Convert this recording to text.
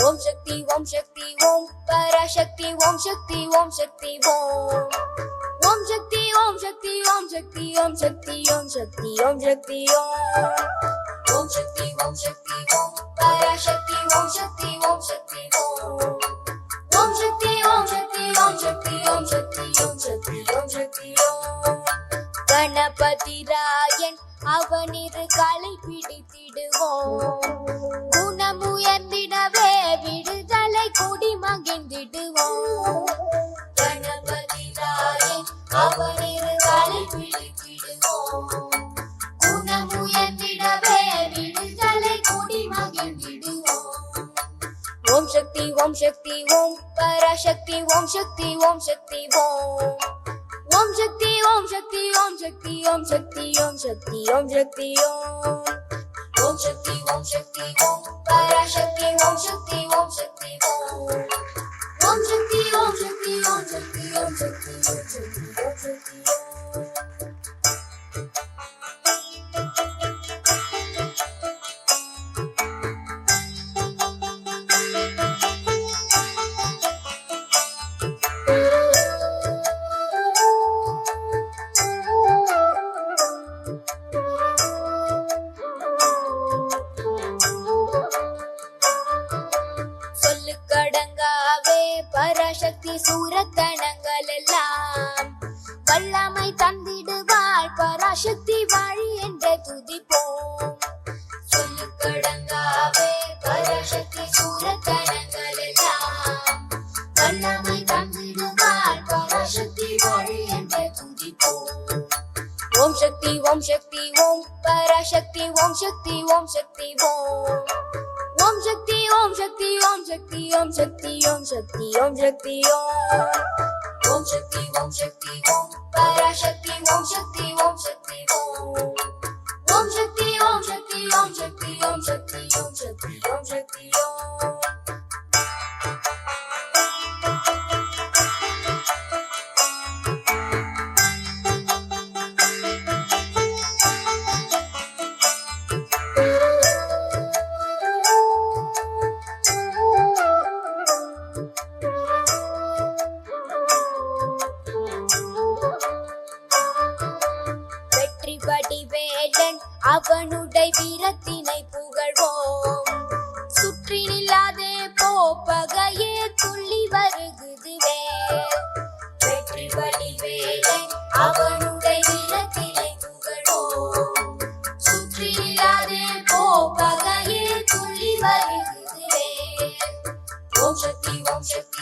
ஓம் சக்தி ஓம் சக்தி ஓம் பராசக்தி ஓம் சக்தி ஓம் சக்தி ஓம் ஓம் சக்தி ஓம் சக்தி ஓம் சக்தி ஓம் சக்தி ஓம் சக்தி ஓம் சக்தி ஓம் ஓம் சக்தி ஓம் சக்தி ஓம் பராசக்தி ஓம் சக்தி ஓம் சக்தி ஓம் ஓம் சக்தி ஓம் சக்தி ஓம் சக்தி ஓம் சக்தி ஓம் சக்தி ஓம் சக்தி ஓம் கணபதி ராயன் அவனிரு காலை பிடித்திடுவோம் குணமுயர்ந்திடவே விடுதலை கூடி மகிழ்ந்திடுவோம் கணபதி ராயன் அவனிரு காலை பிடித்திடுவோம் குணமுயர்ந்திடவே விடுதலை கூடி மகிழ்ந்திடுவோம் ஓம் சக்தி ஓம் சக்தி ஓம் பராசக்தி ஓம் சக்தி ஓம் சக்தி ஓம் ஓம் சக்தி ஓம் சக்தி ஓம் சக்தி ஓம் சக்தி ஓம் சக்தி ஓம் சக்தி ஓம் ஓம் சக்தி ஓம் சக்தி ஓம் பராசக்தி ஓம் சக்தி ஓம் சக்தி ஓம் ஓம் சக்தி ஓம் சக்தி ஓம் சக்தி ஓம் சக்தி ஓம் சக்தி ஓம் சக்தி ஓம் கடங்காவே பராசக்தி சூரத்தனங்கள் எல்லாம் வல்லமை தந்திடுவாள் பராசக்தி வாழி என்று துதிப்போம் சொல்லு கடங்காவே பராசக்தி சூரத்தனங்கள் எல்லாம் வல்லமை தந்திடுவாள் பராசக்தி வாழி என்று துதிப்போம் ஓம் சக்தி ஓம் சக்தி ஓம் பராசக்தி ஓம் சக்தி ஓம் சக்தி ஓம் ஓம் சக்தி ஓம் சக்தி ஓம் சக்தி ஓம் சக்தி ஓம் சக்தி ஓம் சக்தி ஓம் ஓம் சக்தி ஓம் சக்தி ஓம் பராசக்தி ஓம் சக்தி ஓம் சக்தி ஓம் ஓம் சக்தி ஓம் சக்தி ஓம் சக்தி ஓம் சக்தி ஓம் சக்தி ஓம் சக்தி ஓம் வடிவேலன் அவனுடைய வீரத்தினை புகழ்வோம் சுற்றி நில்லாதே போப்பகையே துள்ளி வருகுதுவே வெற்றி வடிவேலன் அவனுடைய வீரத்தினை புகழ்வோம் சுற்றி நில்லாதே போப்பகையே துள்ளி வருகுதுவே ஓம் சக்தி ஓம் சக்தி